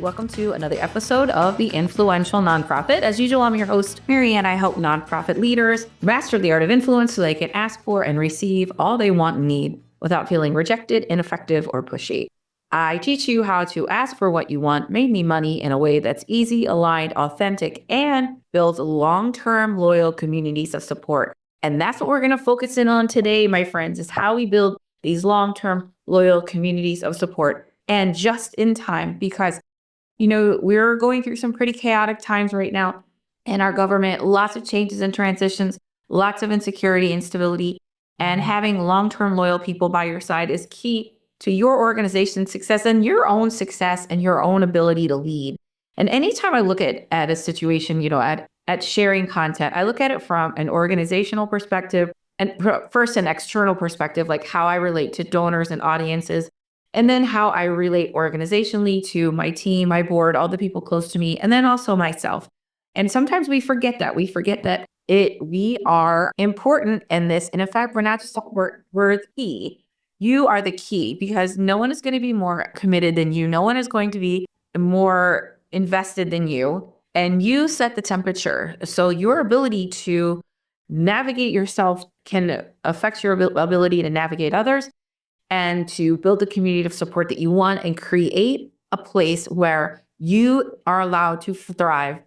Welcome to another episode of The Influential Nonprofit. As usual, I'm your host, Maryanne. I help nonprofit leaders master the art of influence so they can ask for and receive all they want and need without feeling rejected, ineffective, or pushy. I teach you how to ask for what you want, mainly money, in a way that's easy, aligned, authentic, and builds long-term loyal communities of support. And that's what we're going to focus in on today, my friends, is how we build these long-term loyal communities of support, and just in time, because we're going through some pretty chaotic times right now in our government, lots of changes and transitions, lots of insecurity, instability, and having long-term loyal people by your side is key to your organization's success and your own success and your own ability to lead. And anytime I look at a situation, at sharing content, I look at it from an organizational perspective and first an external perspective, like how I relate to donors and audiences, and then how I relate organizationally to my team, my board, all the people close to me, and then also myself. And sometimes we forget that. We forget that we are important in this. And in fact, we're not just we're the key. You are the key, because no one is going to be more committed than you. No one is going to be more invested than you. And you set the temperature. So your ability to navigate yourself can affect your ability to navigate others and to build the community of support that you want and create a place where you are allowed to thrive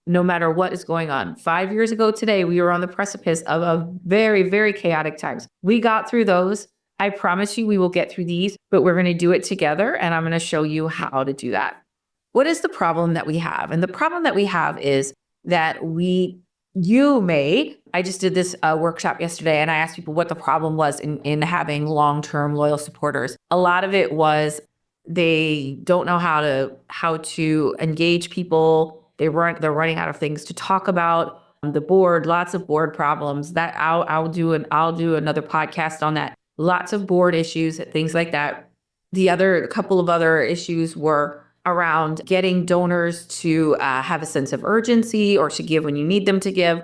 no matter what is going on. 5 years ago today, we were on the precipice of a very, very chaotic times. We got through those. I promise you we will get through these, but we're going to do it together, and I'm going to show you how to do that. What is the problem that we have? And the problem that we have is that I just did this workshop yesterday, and I asked people what the problem was in having long-term loyal supporters. A lot of it was they don't know how to engage people. They're running out of things to talk about. The board, lots of board problems. That I'll do another podcast on that. Lots of board issues, things like that. A couple of other issues were around getting donors to have a sense of urgency or to give when you need them to give.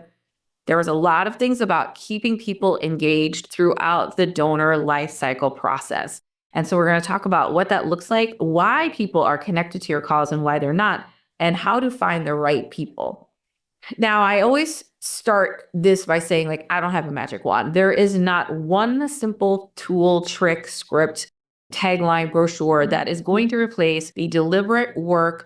There was a lot of things about keeping people engaged throughout the donor life cycle process. And so we're going to talk about what that looks like, why people are connected to your cause and why they're not, and how to find the right people. Now, I always start this by saying, I don't have a magic wand. There is not one simple tool, trick, script, tagline, brochure that is going to replace the deliberate work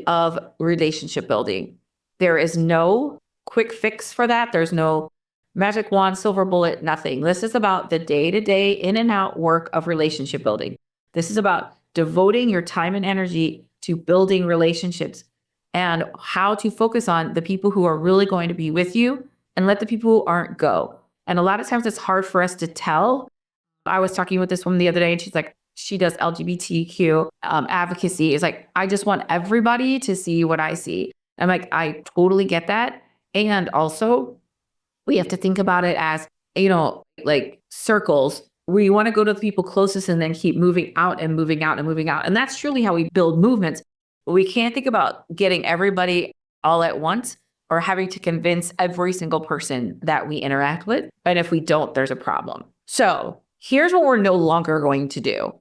of relationship building. There is no quick fix for that. There's no magic wand, silver bullet, nothing. This is about the day-to-day in and out work of relationship building. This is about devoting your time and energy to building relationships and how to focus on the people who are really going to be with you and let the people who aren't go. And a lot of times it's hard for us to tell. I was talking with this woman the other day, and she's like, she does LGBTQ advocacy. It's like, I just want everybody to see what I see. I'm like, I totally get that. And also, we have to think about it as, like circles. We want to go to the people closest and then keep moving out and moving out and moving out. And that's truly how we build movements. But we can't think about getting everybody all at once or having to convince every single person that we interact with. And if we don't, there's a problem. So here's what we're no longer going to do.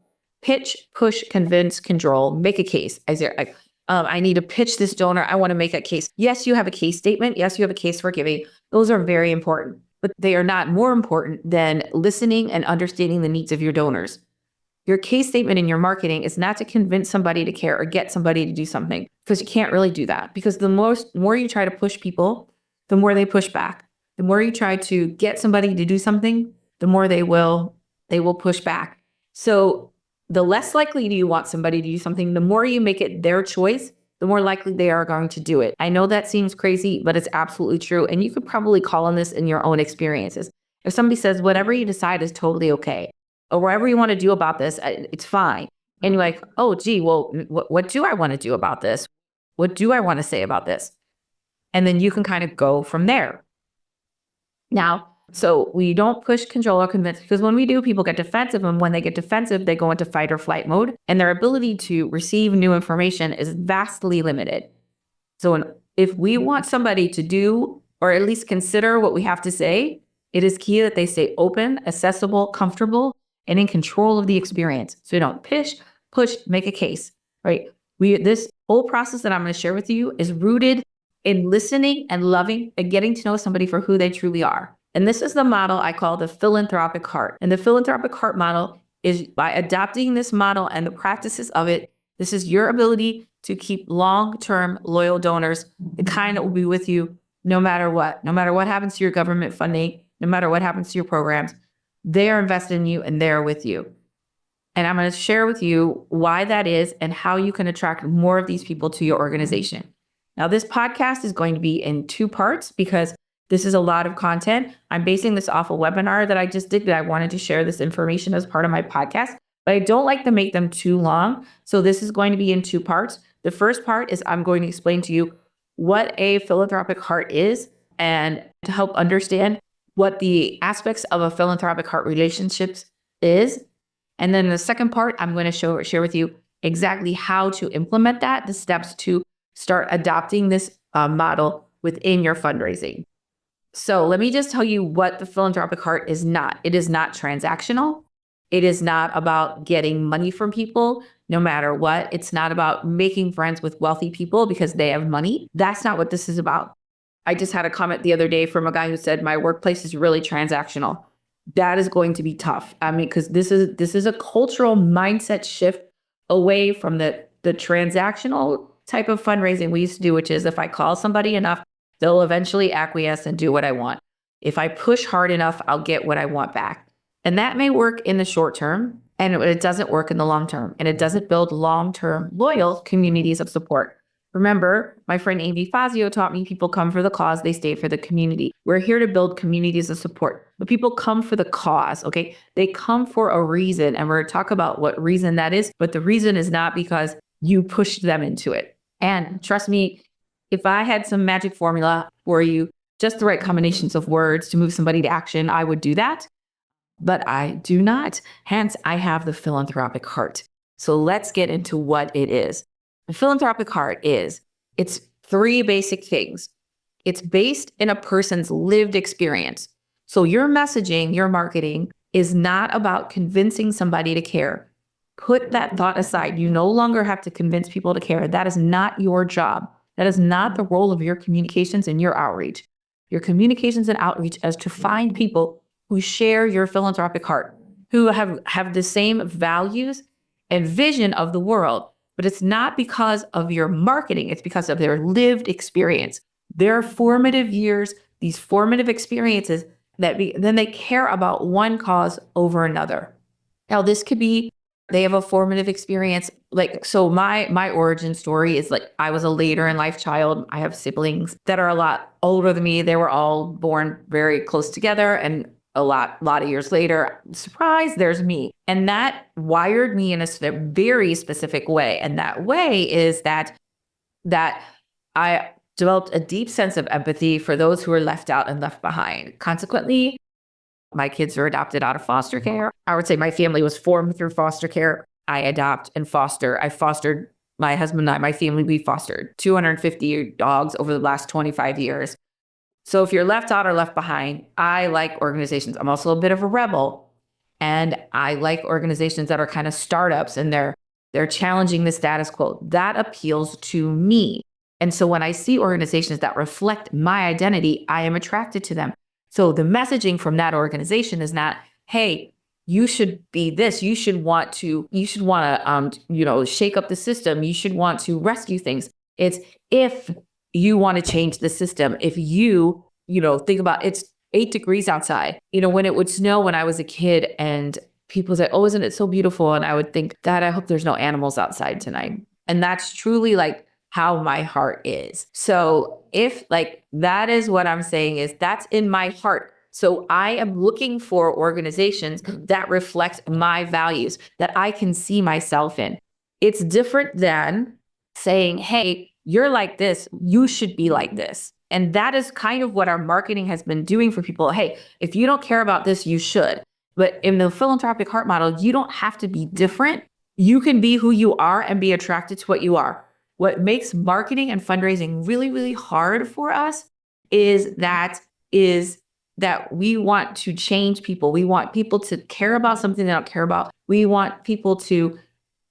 Pitch, push, convince, control, make a case. I need to pitch this donor. I want to make a case. Yes, you have a case statement. Yes, you have a case for giving. Those are very important, but they are not more important than listening and understanding the needs of your donors. Your case statement in your marketing is not to convince somebody to care or get somebody to do something, because you can't really do that. Because the more you try to push people, the more they push back. The more you try to get somebody to do something, the more they will push back. So the less likely you want somebody to do something, the more you make it their choice, the more likely they are going to do it. I know that seems crazy, but it's absolutely true. And you could probably call on this in your own experiences. If somebody says, whatever you decide is totally okay, or whatever you want to do about this, it's fine. And you're like, oh, gee, well, what do I want to do about this? What do I want to say about this? And then you can kind of go from there. Now, so we don't push, control, or convince, because when we do, people get defensive. And when they get defensive, they go into fight or flight mode. And their ability to receive new information is vastly limited. So if we want somebody to do, or at least consider what we have to say, it is key that they stay open, accessible, comfortable, and in control of the experience. So you don't push, make a case, right? This whole process that I'm going to share with you is rooted in listening and loving and getting to know somebody for who they truly are. And this is the model I call the philanthropic heart. And the philanthropic heart model is, by adopting this model and the practices of it, this is your ability to keep long-term loyal donors, the kind that will be with you no matter what happens to your government funding, no matter what happens to your programs. They are invested in you and they're with you. And I'm going to share with you why that is and how you can attract more of these people to your organization. Now, this podcast is going to be in 2 parts because this is a lot of content. I'm basing this off a webinar that I just did, that I wanted to share this information as part of my podcast, but I don't like to make them too long. So this is going to be in 2 parts. The first part is I'm going to explain to you what a philanthropic heart is and to help understand what the aspects of a philanthropic heart relationships is. And then the second part, I'm going to share with you exactly how to implement that, the steps to start adopting this model within your fundraising. So let me just tell you what the philanthropic heart is not. It is not transactional. It is not about getting money from people, no matter what. It's not about making friends with wealthy people because they have money. That's not what this is about. I just had a comment the other day from a guy who said, my workplace is really transactional. That is going to be tough. I mean, because this is a cultural mindset shift away from the transactional type of fundraising we used to do, which is if I call somebody enough, they'll eventually acquiesce and do what I want. If I push hard enough, I'll get what I want back. And that may work in the short term, and it doesn't work in the long term. And it doesn't build long-term loyal communities of support. Remember, my friend Amy Fazio taught me people come for the cause, they stay for the community. We're here to build communities of support, but people come for the cause, okay? They come for a reason, and we're going to talk about what reason that is, but the reason is not because you pushed them into it. And trust me, if I had some magic formula for you, just the right combinations of words to move somebody to action, I would do that. But I do not. Hence, I have the philanthropic heart. So let's get into what it is. The philanthropic heart it's 3 basic things. It's based in a person's lived experience. So your messaging, your marketing is not about convincing somebody to care. Put that thought aside. You no longer have to convince people to care. That is not your job. That is not the role of your communications and your outreach. Your communications and outreach is to find people who share your philanthropic heart, who have the same values and vision of the world. But it's not because of your marketing. It's because of their lived experience, their formative years, these formative experiences then they care about one cause over another. Now, this could be they have a formative experience. So my origin story is I was a later in life child. I have siblings that are a lot older than me. They were all born very close together, and a lot of years later, surprise, there's me. And that wired me in a very specific way. And that way is that I developed a deep sense of empathy for those who are left out and left behind. Consequently, my kids are adopted out of foster care. I would say my family was formed through foster care. I adopt and foster. I fostered my husband and I, my family, we fostered 250 dogs over the last 25 years. So if you're left out or left behind, I like organizations. I'm also a bit of a rebel, and I like organizations that are kind of startups and they're challenging the status quo. That appeals to me. And so when I see organizations that reflect my identity, I am attracted to them. So the messaging from that organization is not, hey, you should be this. You should want to shake up the system. You should want to rescue things. It's if you want to change the system. If you think about it's 8 degrees outside, when it would snow when I was a kid and people say, oh, isn't it so beautiful? And I would think, Dad, I hope there's no animals outside tonight. And that's truly how my heart is. So if that is what I'm saying is that's in my heart. So I am looking for organizations that reflect my values that I can see myself in. It's different than saying, hey, you're like this, you should be like this. And that is kind of what our marketing has been doing for people. Hey, if you don't care about this, you should. But in the philanthropic heart model, you don't have to be different. You can be who you are and be attracted to what you are. What makes marketing and fundraising really, really hard for us is that we want to change people. We want people to care about something they don't care about. We want people to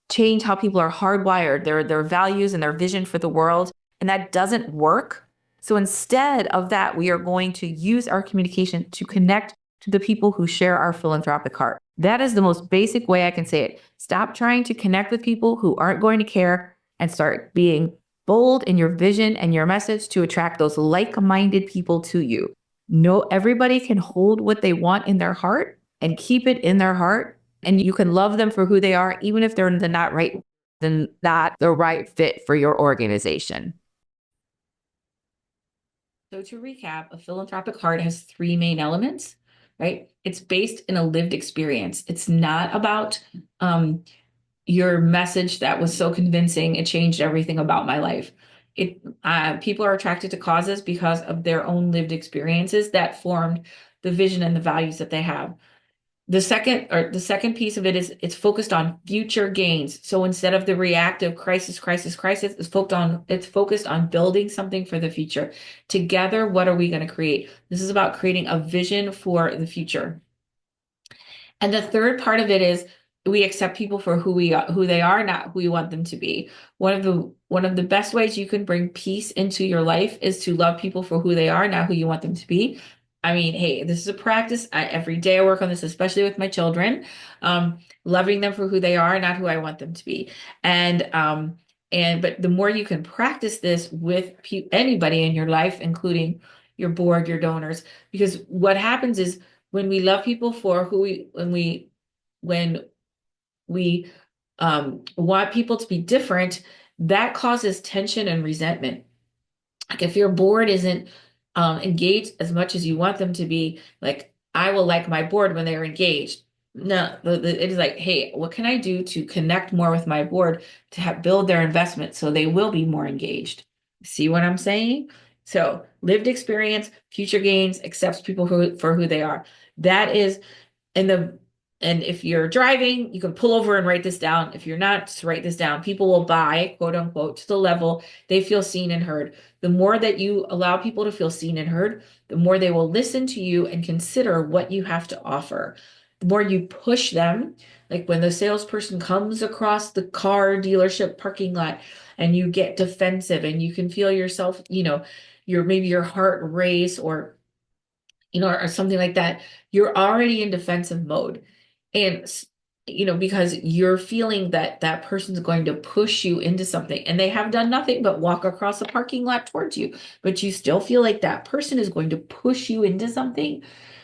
change how people are hardwired, their values and their vision for the world. And that doesn't work. So instead of that, we are going to use our communication to connect to the people who share our philanthropic heart. That is the most basic way I can say it. Stop trying to connect with people who aren't going to care and start being bold in your vision and your message to attract those like-minded people to you. No, everybody can hold what they want in their heart and keep it in their heart. And you can love them for who they are, even if they're not the right fit for your organization. So to recap, a philanthropic heart has three main elements, right? It's based in a lived experience. It's not about your message that was so convincing, it changed everything about my life. People are attracted to causes because of their own lived experiences that formed the vision and the values that they have. The second piece of it is it's focused on future gains. So instead of the reactive crisis, it's focused on building something for the future. Together, what are we going to create? This is about creating a vision for the future. And the third part of it is we accept people for who they are, not who we want them to be. One of the best ways you can bring peace into your life is to love people for who they are, not who you want them to be. I mean, hey, this is a practice. Every day I work on this, especially with my children, loving them for who they are, not who I want them to be. But the more you can practice this with anybody in your life, including your board, your donors, because what happens is when we love people for when we want people to be different, that causes tension and resentment. Like if your board isn't engaged as much as you want them to be, like I will like my board when they're engaged. No, it is like, hey, what can I do to connect more with my board to build their investment so they will be more engaged? See what I'm saying? So lived experience, future gains, accepts people for who they are. That is, and if you're driving, you can pull over and write this down. If you're not, just write this down. People will buy, quote unquote, to the level they feel seen and heard. The more that you allow people to feel seen and heard, the more they will listen to you and consider what you have to offer. The more you push them, like when the salesperson comes across the car dealership parking lot and you get defensive and you can feel yourself, maybe your heart race or something like that, you're already in defensive mode. And, because you're feeling that that person's going to push you into something and they have done nothing but walk across the parking lot towards you, but you still feel like that person is going to push you into something.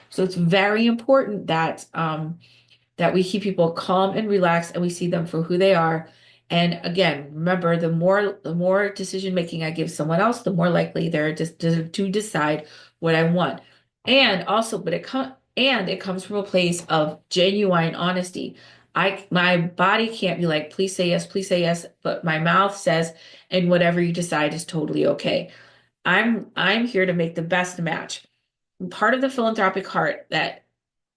So it's very important that we keep people calm and relaxed and we see them for who they are. And again, remember, the more decision making I give someone else, the more likely they're just to decide what I want. And also, it comes from a place of genuine honesty. My body can't be like, please say yes, but my mouth says, and whatever you decide is totally okay. I'm here to make the best match. Part of the philanthropic heart that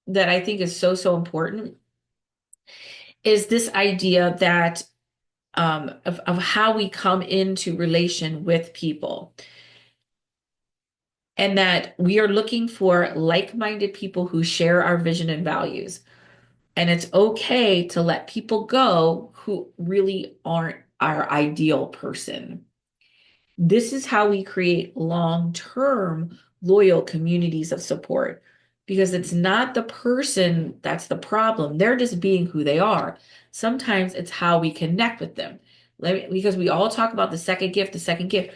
I think is so important is this idea that of how we come into relation with people. And that we are looking for like-minded people who share our vision and values. And it's okay to let people go who really aren't our ideal person. This is how we create long-term loyal communities of support, because it's not the person that's the problem. They're just being who they are. Sometimes it's how we connect with them. Because we all talk about the second gift.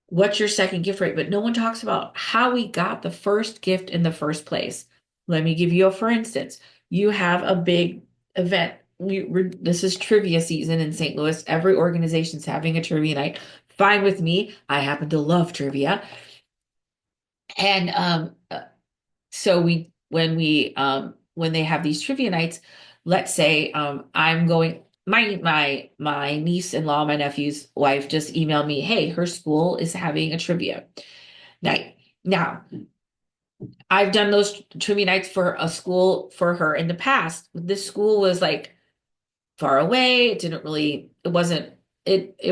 What's your second gift rate? But no one talks about how we got the first gift in the first place. Let me give you for instance. You have a big event. This is trivia season in St. Louis. Every organization's having a trivia night. Fine with me. I happen to love trivia. And so when they have these trivia nights, let's say I'm going. My niece-in-law, my nephew's wife, just emailed me, hey, her school is having a trivia night. Now, I've done those trivia nights for a school for her in the past. This school was like far away. It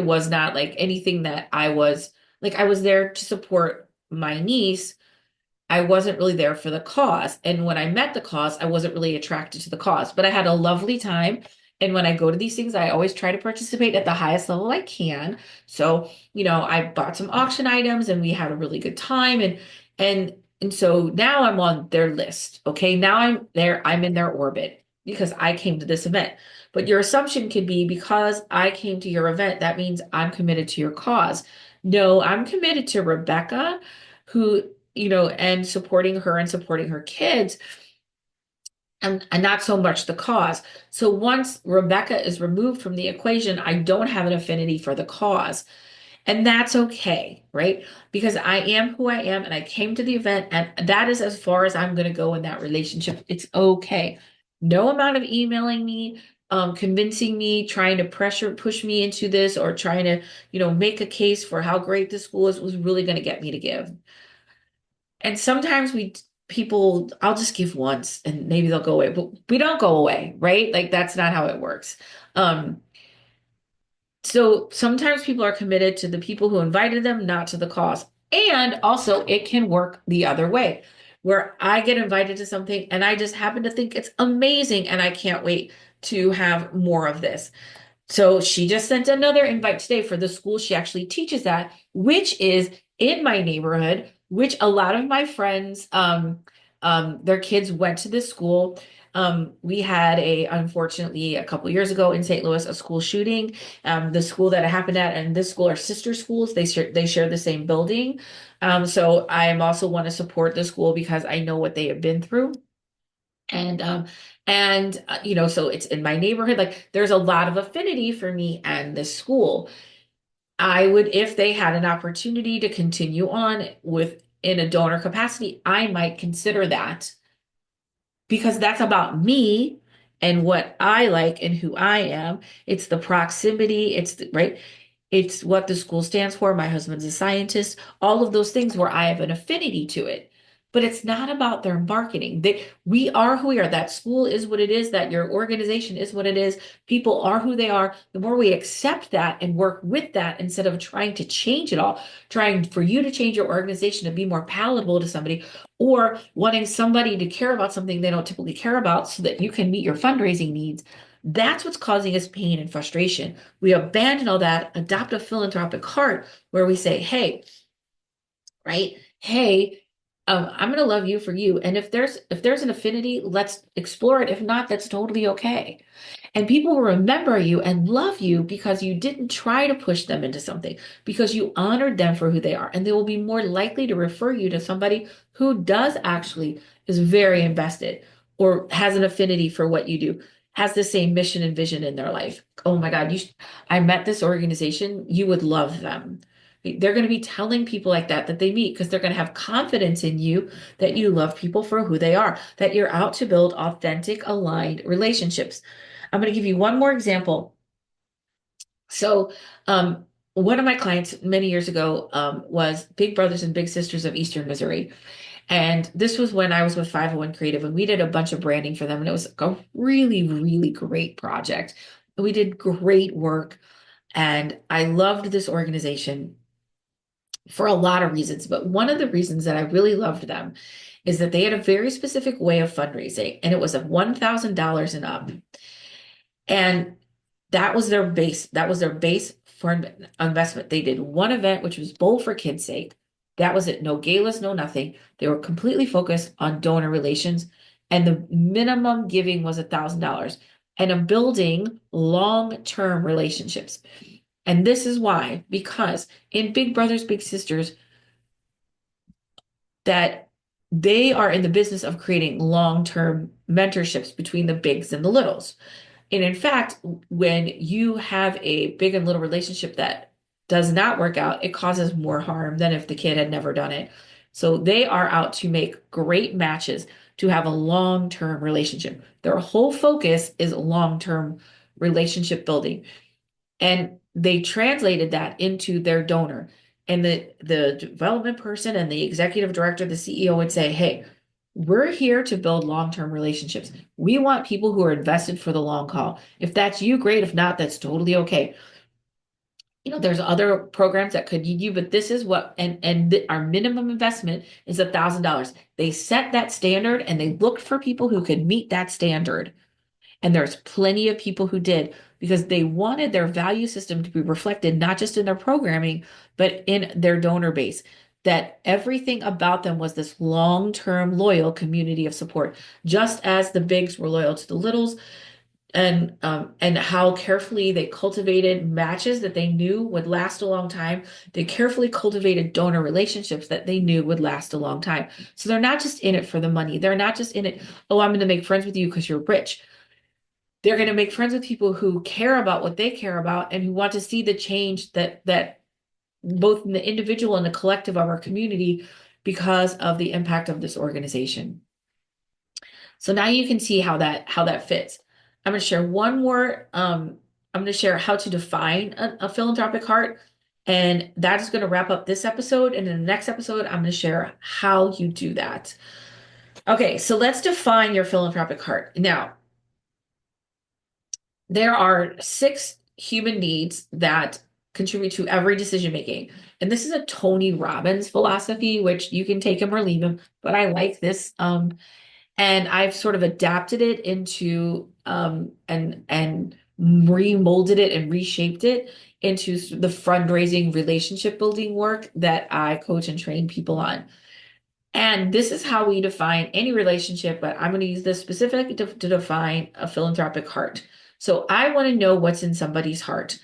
was not like anything that I was there to support my niece. I wasn't really there for the cause. And when I met the cause, I wasn't really attracted to the cause, but I had a lovely time. And when I go to these things, I always try to participate at the highest level I can. So, I bought some auction items and we had a really good time. And so now I'm on their list. Okay. Now I'm in their orbit because I came to this event. But your assumption could be because I came to your event, that means I'm committed to your cause. No, I'm committed to Rebecca, who, and supporting her and supporting her kids and not so much the cause. So once Rebecca is removed from the equation, I don't have an affinity for the cause. And that's okay, right? Because I am who I am and I came to the event, and that is as far as I'm going to go in that relationship. It's okay. No amount of emailing me, convincing me, trying to push me into this, or trying to, make a case for how great the school is was really going to get me to give. And sometimes people, I'll just give once and maybe they'll go away, but we don't go away, right? Like that's not how it works. Um, so sometimes people are committed to the people who invited them, not to the cause. And also it can work the other way, where I get invited to something and I just happen to think it's amazing and I can't wait to have more of this. So she just sent another invite today for the school she actually teaches at, which is in my neighborhood, which a lot of my friends, their kids went to this school. We had unfortunately, a couple years ago in St. Louis, a school shooting. The school that it happened at and this school are sister schools. They share the same building. So I am also want to support the school because I know what they have been through. And so it's in my neighborhood. Like there's a lot of affinity for me and this school. I would, if they had an opportunity to continue on with in a donor capacity, I might consider that because that's about me and what I like and who I am. It's the proximity, right. It's what the school stands for. My husband's a scientist, all of those things where I have an affinity to it. But it's not about their marketing. We are who we are. That school is what it is, that your organization is what it is. People are who they are. The more we accept that and work with that instead of trying to change it all, trying for you to change your organization to be more palatable to somebody, or wanting somebody to care about something they don't typically care about so that you can meet your fundraising needs. That's what's causing us pain and frustration. We abandon all that, adopt a philanthropic heart where we say, hey, right? Hey, I'm going to love you for you. And if there's an affinity, let's explore it. If not, that's totally okay. And people will remember you and love you because you didn't try to push them into something, because you honored them for who they are. And they will be more likely to refer you to somebody who does actually is very invested or has an affinity for what you do, has the same mission and vision in their life. Oh my God, I met this organization. You would love them. They're going to be telling people like that they meet because they're going to have confidence in you that you love people for who they are, that you're out to build authentic, aligned relationships. I'm going to give you one more example. So, one of my clients many years ago was Big Brothers and Big Sisters of Eastern Missouri. And this was when I was with 501 Creative, and we did a bunch of branding for them. And it was a really, really great project. We did great work. And I loved this organization for a lot of reasons. But one of the reasons that I really loved them is that they had a very specific way of fundraising, and it was of $1,000 and up. And that was their base. That was their base for investment. They did one event, which was Bowl for Kids' Sake. That was it. No galas, no nothing. They were completely focused on donor relations. And the minimum giving was $1,000 and I'm building long-term relationships. And this is why, because in Big Brothers, Big Sisters, that they are in the business of creating long-term mentorships between the bigs and the littles. And in fact, when you have a big and little relationship that does not work out, it causes more harm than if the kid had never done it. So they are out to make great matches to have a long-term relationship. Their whole focus is long-term relationship building. And they translated that into their donor. And the development person and the executive director, the CEO would say, hey, we're here to build long-term relationships. We want people who are invested for the long haul. If that's you, great. If not, that's totally okay. There's other programs that could need you, but this is what, our minimum investment is $1,000. They set that standard and they looked for people who could meet that standard. And there's plenty of people who did because they wanted their value system to be reflected, not just in their programming, but in their donor base. That everything about them was this long-term loyal community of support, just as the bigs were loyal to the littles, and how carefully they cultivated matches that they knew would last a long time. They carefully cultivated donor relationships that they knew would last a long time. So they're not just in it for the money. They're not just in it, oh, I'm going to make friends with you because you're rich. They're going to make friends with people who care about what they care about and who want to see the change that both in the individual and the collective of our community because of the impact of this organization. So now you can see how that fits. I'm going to share one more. I'm going to share how to define a philanthropic heart, and that is going to wrap up this episode. And in the next episode, I'm going to share how you do that. Okay, so let's define your philanthropic heart. Now, there are 6 human needs that contribute to every decision making. And this is a Tony Robbins philosophy, which you can take him or leave him, but I like this. And I've sort of adapted it into and remolded it and reshaped it into the fundraising relationship building work that I coach and train people on. And this is how we define any relationship, but I'm going to use this specifically to define a philanthropic heart. So I want to know what's in somebody's heart.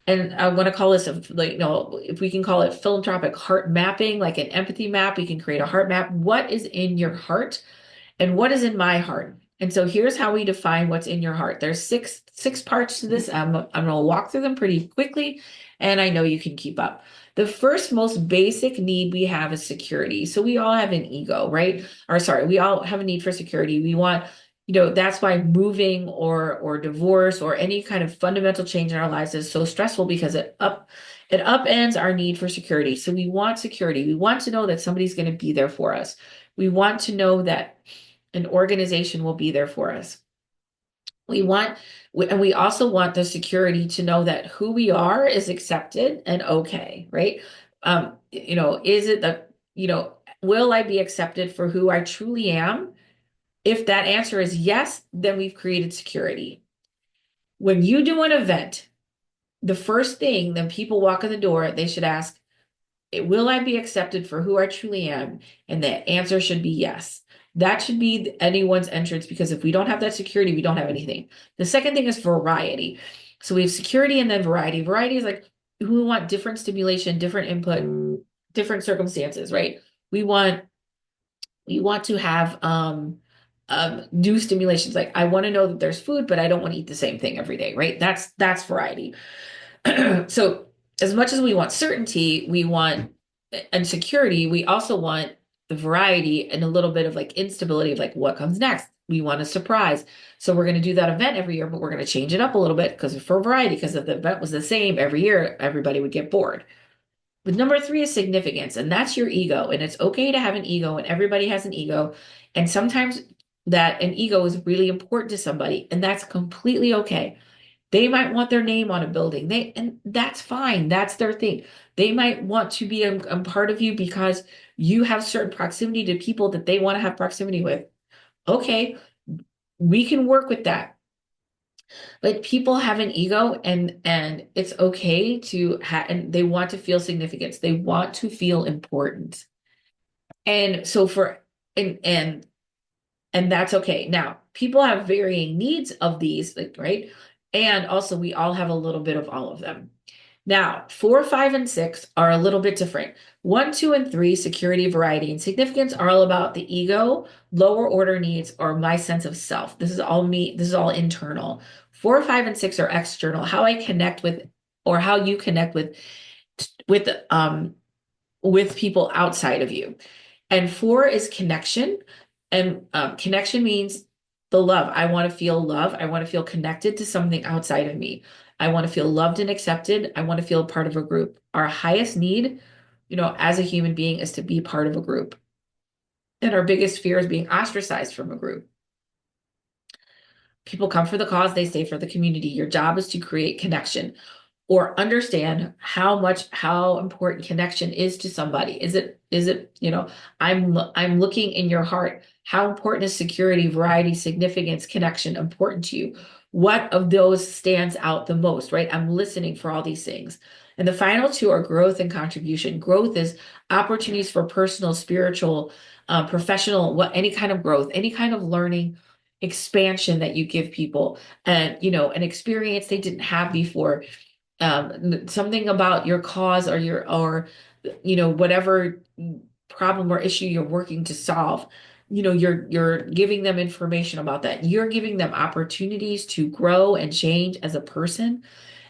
And I want to call this if we can call it philanthropic heart mapping, like an empathy map, we can create a heart map. What is in your heart? And what is in my heart? And so here's how we define what's in your heart. There's six parts to this. I'm going to walk through them pretty quickly, and I know you can keep up. The first most basic need we have is security. So we all have an ego, right? Or sorry, we all have a need for security. We want, that's why moving or divorce or any kind of fundamental change in our lives is so stressful because it upends our need for security. So we want security. We want to know that somebody's going to be there for us. We want to know that an organization will be there for us. And we also want the security to know that who we are is accepted and okay, right? Is it will I be accepted for who I truly am? If that answer is yes, then we've created security. When you do an event, the first thing when people walk in the door, they should ask, will I be accepted for who I truly am? And the answer should be yes. That should be anyone's entrance, because if we don't have that security, we don't have anything. The second thing is variety. So we have security and then variety. Variety is like we want different stimulation, different input, different circumstances, right? We want to have new stimulations. Like I want to know that there's food, but I don't want to eat the same thing every day, right? That's variety. So as much as we want certainty, and security, we also want the variety and a little bit of like instability of like what comes next. We want a surprise. So we're going to do that event every year, but we're going to change it up a little bit because for variety, because if the event was the same every year, everybody would get bored. But number 3 is significance, and that's your ego. And it's okay to have an ego, and everybody has an ego. And sometimes that an ego is really important to somebody, and that's completely okay. They might want their name on a building. And that's fine. That's their thing. They might want to be a part of you because you have certain proximity to people that they want to have proximity with. Okay, we can work with that. But people have an ego, and it's okay to have, and they want to feel significance. They want to feel important. And so and that's okay. Now, people have varying needs of these, like, right? And also we all have a little bit of all of them. Now, 4, 5, and 6 are a little bit different. 1, 2, and 3, security, variety, and significance are all about the ego, lower order needs, or my sense of self. This is all me. This is all internal. 4, 5, and 6 are external. How I connect with, or how you connect with people outside of you. And 4 is connection. And connection means the love. I want to feel love. I want to feel connected to something outside of me. I want to feel loved and accepted. I want to feel part of a group. Our highest need, as a human being, is to be part of a group. And our biggest fear is being ostracized from a group. People come for the cause, they stay for the community. Your job is to create connection or understand how important connection is to somebody. Is it, I'm looking in your heart. How important is security, variety, significance, connection important to you? What of those stands out the most, right? I'm listening for all these things. And the final two are growth and contribution. Growth is opportunities for personal, spiritual, professional, any kind of growth, any kind of learning, expansion that you give people, and an experience they didn't have before, something about your cause or whatever problem or issue you're working to solve. You're giving them information about that. You're giving them opportunities to grow and change as a person.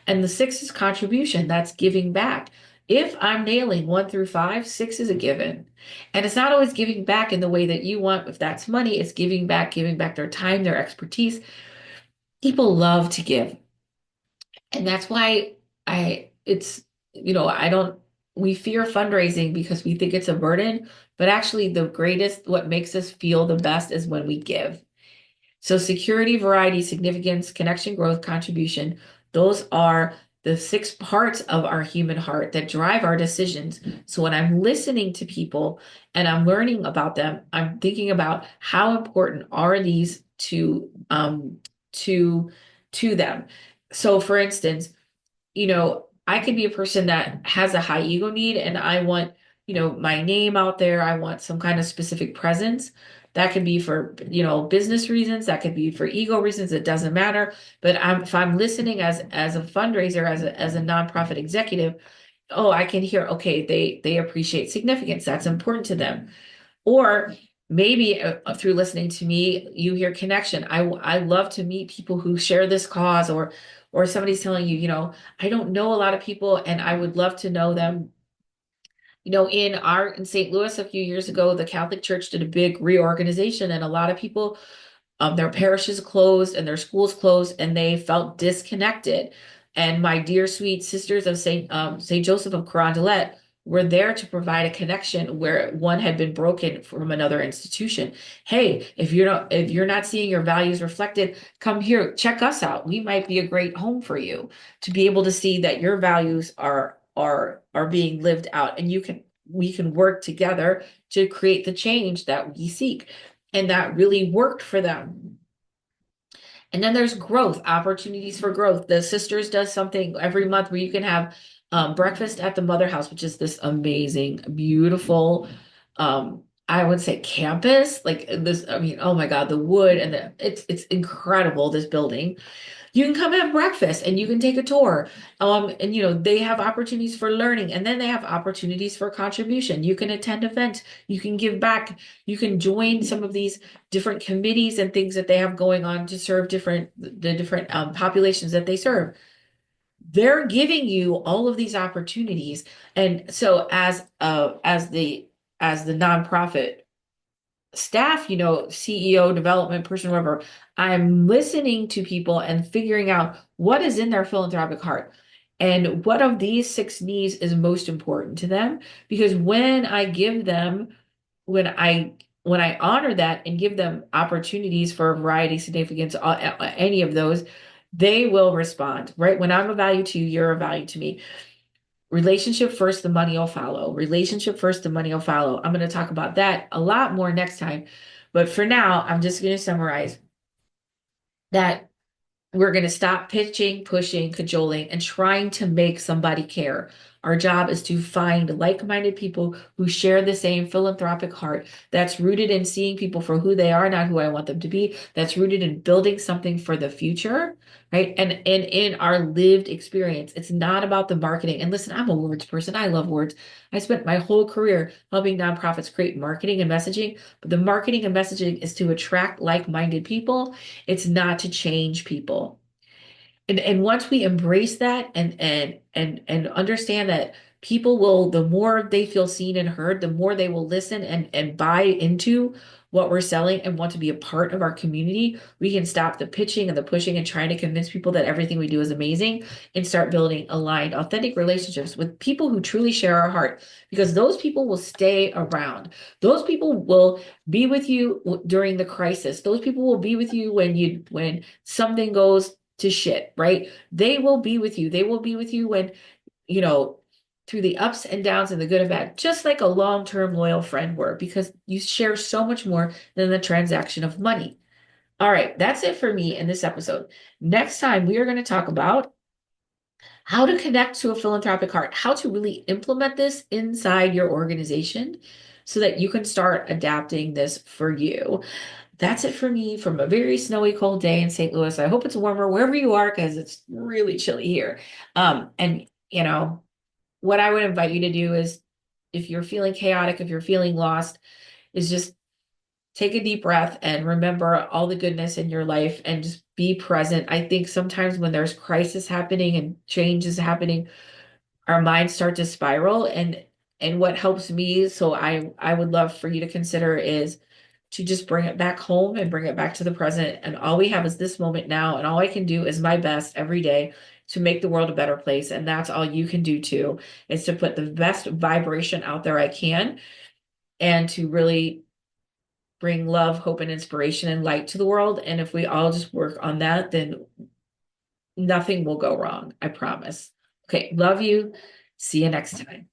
And the six is contribution. That's giving back. If I'm nailing 1 through 5, six is a given. And it's not always giving back in the way that you want. If that's money, it's giving back their time, their expertise. People love to give. And that's why it's, I don't, we fear fundraising because we think it's a burden, but actually what makes us feel the best is when we give. So security, variety, significance, connection, growth, contribution, those are the 6 parts of our human heart that drive our decisions. So when I'm listening to people and I'm learning about them, I'm thinking about how important are these to to them. So for instance, I could be a person that has a high ego need and I want, my name out there. I want some kind of specific presence. That could be for, business reasons. That could be for ego reasons. It doesn't matter. But if I'm listening as a fundraiser, as a nonprofit executive, oh, I can hear, okay, they appreciate significance. That's important to them. Or maybe through listening to me, you hear connection. I love to meet people who share this cause, or somebody's telling you, I don't know a lot of people and I would love to know them. In St. Louis a few years ago, the Catholic Church did a big reorganization, and a lot of people, their parishes closed and their schools closed, and they felt disconnected. And my dear sweet sisters of Saint Joseph of Carondelet were there to provide a connection where one had been broken from another institution. Hey, if you're not seeing your values reflected, come here, check us out. We might be a great home for you to be able to see that your values are being lived out, and we can work together to create the change that we seek. And that really worked for them. And then there's growth, opportunities for growth. The Sisters does something every month where you can have breakfast at the Mother House, which is this amazing, beautiful, I would say campus. Like this, I mean, oh my God, the wood and it's incredible, this building. You can come have breakfast and you can take a tour. And they have opportunities for learning, and then they have opportunities for contribution. You can attend events, you can give back, you can join some of these different committees and things that they have going on to serve the different populations that they serve. They're giving you all of these opportunities. And so as the nonprofit staff, CEO, development person, whatever, I'm listening to people and figuring out what is in their philanthropic heart and what of these 6 needs is most important to them. Because when I honor that and give them opportunities for a variety, significance, any of those, they will respond, right? When I'm a value to you, you're a value to me. Relationship first, the money will follow. Relationship first, the money will follow. I'm going to talk about that a lot more next time. But for now, I'm just going to summarize that we're going to stop pitching, pushing, cajoling, and trying to make somebody care. Our job is to find like-minded people who share the same philanthropic heart that's rooted in seeing people for who they are, not who I want them to be. That's rooted in building something for the future, right? And in our lived experience. It's not about the marketing. And listen, I'm a words person. I love words. I spent my whole career helping nonprofits create marketing and messaging, but the marketing and messaging is to attract like-minded people. It's not to change people. And once we embrace that and understand that people will, the more they feel seen and heard, the more they will listen and buy into what we're selling and want to be a part of our community, we can stop the pitching and the pushing and trying to convince people that everything we do is amazing and start building aligned, authentic relationships with people who truly share our heart, because those people will stay around. Those people will be with you during the crisis. Those people will be with you when something goes to shit, right? They will be with you. They will be with you when, you know, through the ups and downs and the good and bad, just like a long-term loyal friend would, because you share so much more than the transaction of money. All right, that's it for me in this episode. Next time, we are going to talk about how to connect to a philanthropic heart, how to really implement this inside your organization so that you can start adapting this for you. That's it for me from a very snowy, cold day in St. Louis. I hope it's warmer wherever you are because it's really chilly here. And what I would invite you to do is, if you're feeling chaotic, if you're feeling lost, is just take a deep breath and remember all the goodness in your life and just be present. I think sometimes when there's crisis happening and change is happening, our minds start to spiral. And what helps me, so I would love for you to consider, is to just bring it back home and bring it back to the present. And all we have is this moment now. And all I can do is my best every day to make the world a better place. And that's all you can do too, is to put the best vibration out there I can and to really bring love, hope, and inspiration and light to the world. And if we all just work on that, then nothing will go wrong. I promise. Okay. Love you. See you next time.